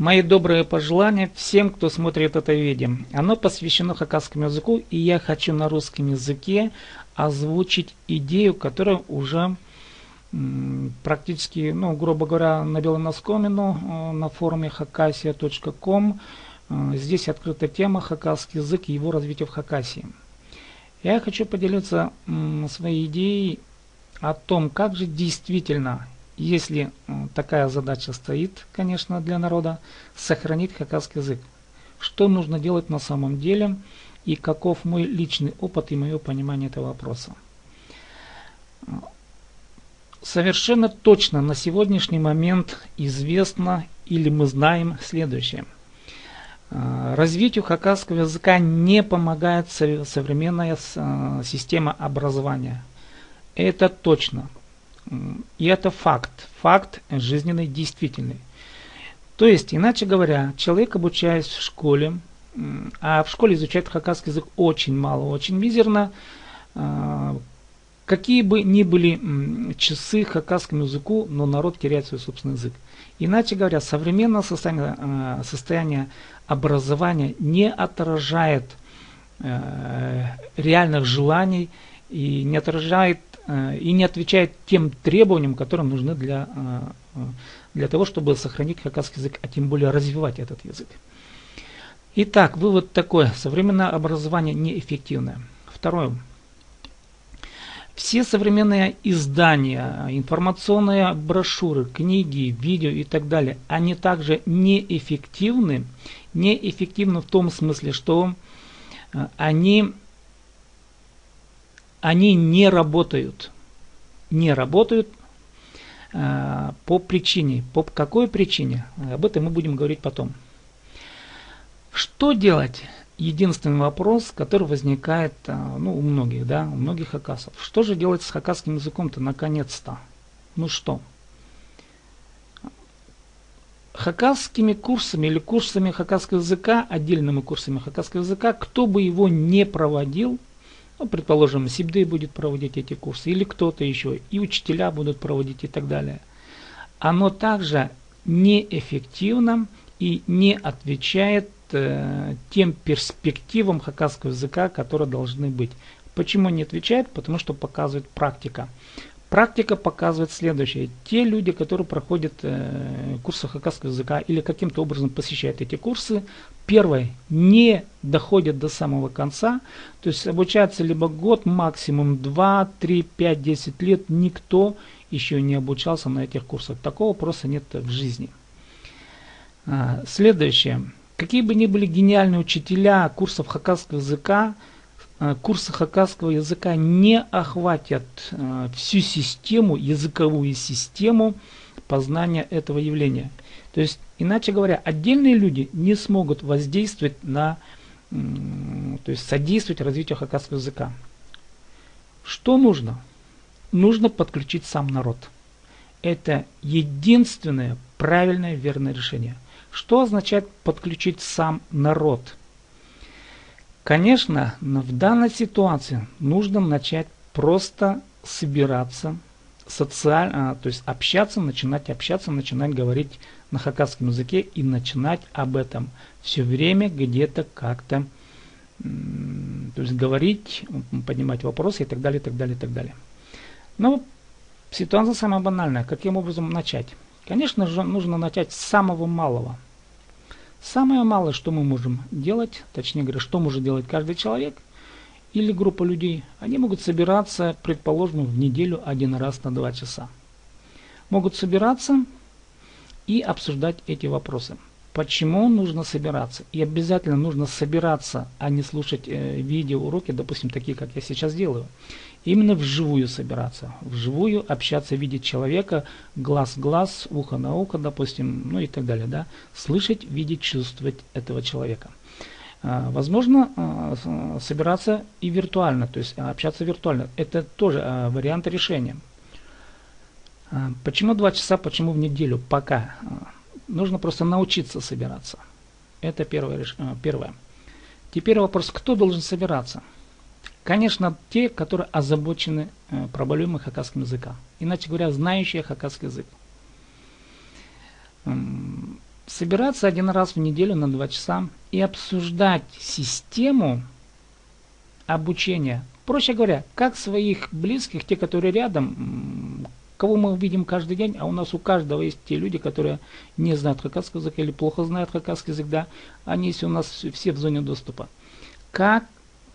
Мои добрые пожелания всем, кто смотрит это видео. Оно посвящено хакасскому языку, и я хочу на русском языке озвучить идею, которая уже практически, грубо говоря, на белом оскомину на форуме hakasia.com. Здесь открыта тема хакасский язык и его развитие в Хакасии. Я хочу поделиться своей идеей о том, как же действительно, если такая задача стоит, конечно, для народа, сохранить хакасский язык. Что нужно делать на самом деле и каков мой личный опыт и мое понимание этого вопроса. Совершенно точно на сегодняшний момент известно или мы знаем следующее. Развитию хакасского языка не помогает современная система образования. Это точно. И это факт. Факт жизненный, действительный. То есть, иначе говоря, человек, обучаясь в школе, а в школе изучает хакасский язык очень мало, очень мизерно, какие бы ни были часы хакасскому языку, но народ теряет свой собственный язык. Иначе говоря, современное состояние образования не отражает реальных желаний и не отражает и не отвечает тем требованиям, которые нужны для того, чтобы сохранить хакасский язык, а тем более развивать этот язык. Итак, вывод такой. Современное образование неэффективное. Второе. Все современные издания, информационные брошюры, книги, видео и так далее, они также неэффективны. Неэффективны в том смысле, что они не работают. Не работают по причине. По какой причине? Об этом мы будем говорить потом. Что делать? Единственный вопрос, который возникает у многих, у многих хакасов. Что же делать с хакасским языком-то наконец-то? Что? Хакасскими курсами или курсами хакасского языка, отдельными курсами хакасского языка, кто бы его не проводил, предположим, Сибдей будет проводить эти курсы, или кто-то еще, и учителя будут проводить и так далее. Оно также неэффективно и не отвечает тем перспективам хакасского языка, которые должны быть. Почему не отвечает? Потому что показывает практика. Практика показывает следующее. Те люди, которые проходят курсы хакасского языка или каким-то образом посещают эти курсы, первое, не доходят до самого конца, то есть обучаются либо год, максимум 2, 3, 5, 10 лет, никто еще не обучался на этих курсах. Такого просто нет в жизни. Следующее. Какие бы ни были гениальные учителя курсов хакасского языка, курсы хакасского языка не охватят всю систему, языковую систему познания этого явления. То есть, иначе говоря, отдельные люди не смогут воздействовать содействовать развитию хакасского языка. Что нужно? Нужно подключить сам народ. Это единственное правильное, верное решение. Что означает подключить сам народ? Конечно, в данной ситуации нужно начать просто собираться, то есть общаться, начинать говорить на хакасском языке и начинать об этом все время где-то как-то, то есть говорить, поднимать вопросы и так далее, и так далее, и так далее. Но ситуация самая банальная. Каким образом начать? Конечно же, нужно начать с самого малого. Самое малое, что мы можем делать, точнее говоря, что может делать каждый человек или группа людей, они могут собираться, предположим, в неделю один раз на 2 часа. Могут собираться и обсуждать эти вопросы. Почему нужно собираться? И обязательно нужно собираться, а не слушать видеоуроки, допустим, такие, как я сейчас делаю. Именно вживую собираться, вживую общаться, видеть человека, глаз в глаз, ухо на ухо, допустим, и так далее. Да? Слышать, видеть, чувствовать этого человека. Возможно, собираться и виртуально, то есть общаться виртуально. Это тоже вариант решения. Почему 2 часа, почему в неделю? Пока. Нужно просто научиться собираться. Это первое. Теперь вопрос, кто должен собираться? Конечно, те, которые озабочены проблемой хакасского языка. Иначе говоря, знающие хакасский язык. С собираться один раз в неделю на 2 часа и обсуждать систему обучения. Проще говоря, как своих близких, те, которые рядом, кого мы видим каждый день, а у нас у каждого есть те люди, которые не знают хакасский язык или плохо знают хакасский язык, да, они есть у нас все в зоне доступа. Как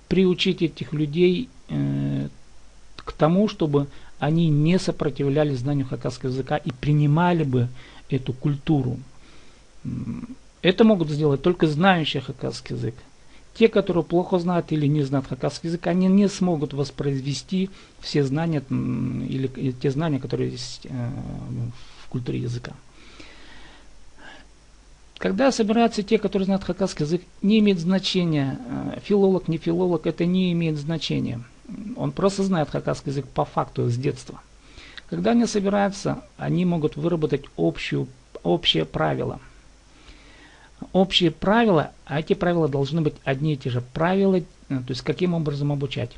приучить этих людей к тому, чтобы они не сопротивлялись знанию хакасского языка и принимали бы эту культуру. Это могут сделать только знающие хакасский язык. Те, которые плохо знают или не знают хакасский язык, они не смогут воспроизвести все знания или те знания, которые есть в культуре языка. Когда собираются те, которые знают хакасский язык, не имеет значения, филолог, не филолог, это не имеет значения. Он просто знает хакасский язык по факту с детства. Когда они собираются, они могут выработать общие правила. Общие правила, а эти правила должны быть одни и те же. Правила, то есть каким образом обучать.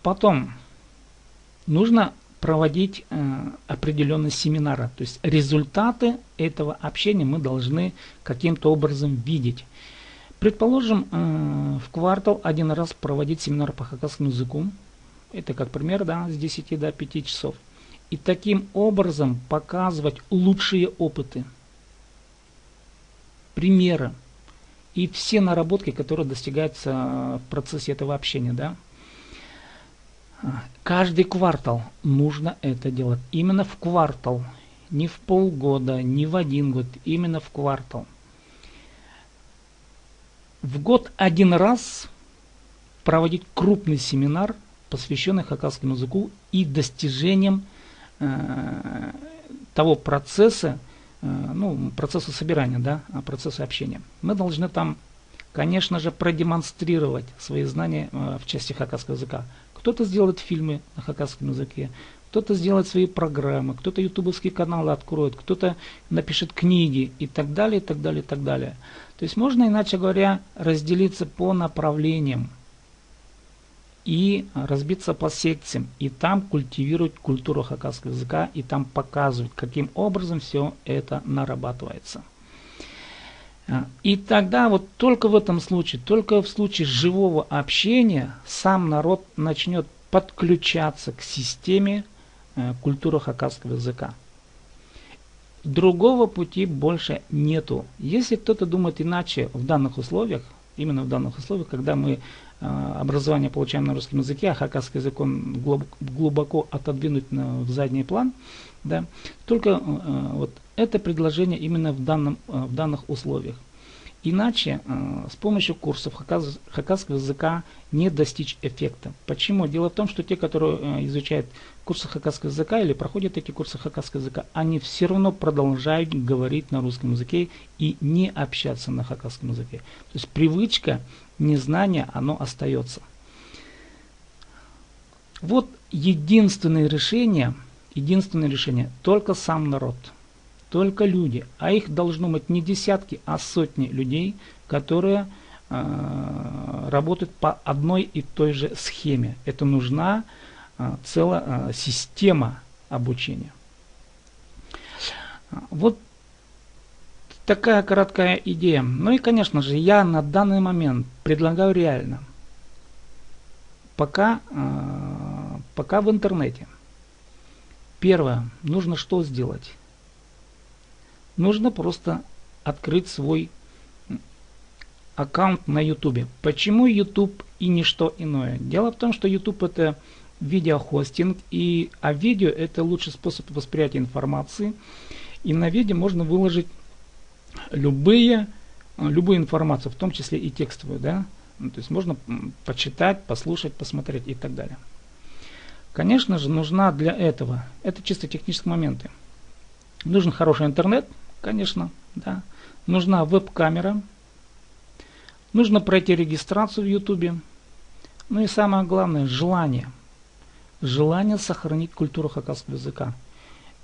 Потом нужно проводить определенные семинары. То есть результаты этого общения мы должны каким-то образом видеть. Предположим, в квартал один раз проводить семинар по хакасскому языку. Это как пример, да, с 10 до 5 часов. И таким образом показывать лучшие опыты, примеры и все наработки, которые достигаются в процессе этого общения, да. Каждый квартал нужно это делать. Именно в квартал. Не в полгода, не в 1 год. Именно в квартал. В год один раз проводить крупный семинар, посвященный хакасскому языку и достижениям того процесса, процесса собирания, да, процесса общения. Мы должны там, конечно же, продемонстрировать свои знания в части хакасского языка. Кто-то сделает фильмы на хакасском языке, кто-то сделает свои программы, кто-то ютубовские каналы откроет, кто-то напишет книги и так далее, и так далее, и так далее. То есть можно, иначе говоря, разделиться по направлениям и разбиться по секциям, и там культивировать культуру хакасского языка, и там показывать, каким образом все это нарабатывается. И тогда вот только в этом случае, только в случае живого общения сам народ начнет подключаться к системе культуры хакасского языка. Другого пути больше нету. Если кто-то думает иначе в данных условиях, именно в данных условиях, когда мы образование получаем на русском языке, а хакасский язык он глубоко отодвинуть в задний план, да, только вот это предложение именно в данных условиях. Иначе с помощью курсов хакасского языка не достичь эффекта. Почему? Дело в том, что те, которые изучают курсы хакасского языка или проходят эти курсы хакасского языка, они все равно продолжают говорить на русском языке и не общаться на хакасском языке. То есть привычка, незнание, оно остается. Вот единственное решение, только сам народ. Только люди, а их должно быть не десятки, а сотни людей, которые работают по одной и той же схеме. Это нужна целая система обучения. Вот такая короткая идея. Ну и, конечно же, я на данный момент предлагаю реально, пока в интернете. Первое, нужно что сделать? Нужно просто открыть свой аккаунт на YouTube. Почему YouTube и ничто иное? Дело в том, что YouTube это видеохостинг, а видео это лучший способ восприятия информации. И на видео можно выложить любую информацию, в том числе и текстовую. Да? То есть можно почитать, послушать, посмотреть и так далее. Конечно же, нужна для этого, это чисто технические моменты. Нужен хороший интернет, конечно, да. Нужна веб-камера. Нужно пройти регистрацию в YouTube. Ну и самое главное, желание. Желание сохранить культуру хакасского языка.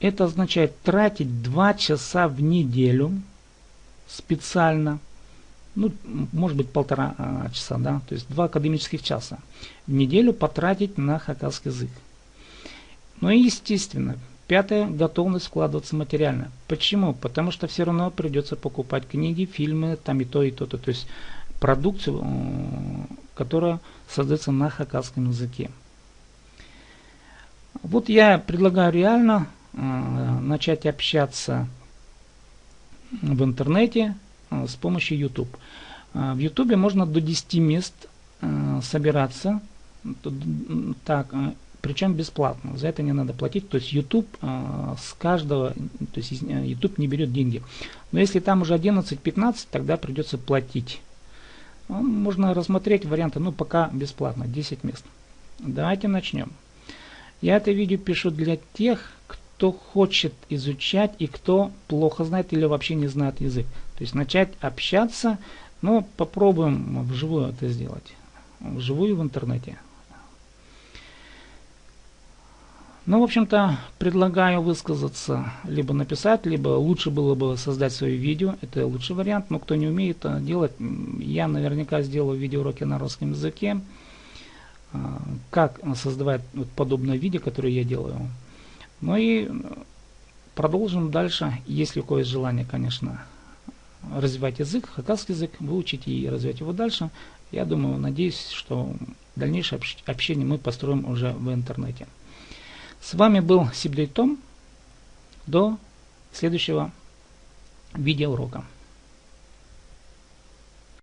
Это означает тратить 2 часа в неделю специально. Ну, может быть, 1,5 часа, да. То есть 2 академических часа в неделю потратить на хакасский язык. Ну и естественно, Пятое, готовность вкладываться материально. Почему? Потому что все равно придется покупать книги, фильмы, там и то, и то. То есть продукцию, которая создается на хакасском языке. Вот я предлагаю реально начать общаться в интернете с помощью YouTube. В YouTube можно до 10 мест собираться, так, причем бесплатно, за это не надо платить, то есть YouTube с каждого, то есть YouTube не берет деньги. Но если там уже 11-15, тогда придется платить. Можно рассмотреть варианты, но пока бесплатно, 10 мест. Давайте начнем. Я это видео пишу для тех, кто хочет изучать и кто плохо знает или вообще не знает язык. То есть начать общаться, но попробуем вживую это сделать. Вживую в интернете. Ну, в общем-то, предлагаю высказаться, либо написать, либо лучше было бы создать свое видео. Это лучший вариант, но кто не умеет делать, я наверняка сделаю видеоуроки на русском языке. Как создавать вот подобное видео, которое я делаю. Ну и продолжим дальше, если у кого есть желание, конечно, развивать язык, хакасский язык, выучить и развивать его дальше. Я думаю, надеюсь, что дальнейшее общение мы построим уже в интернете. С вами был Сибдей Том. До следующего видеоурока.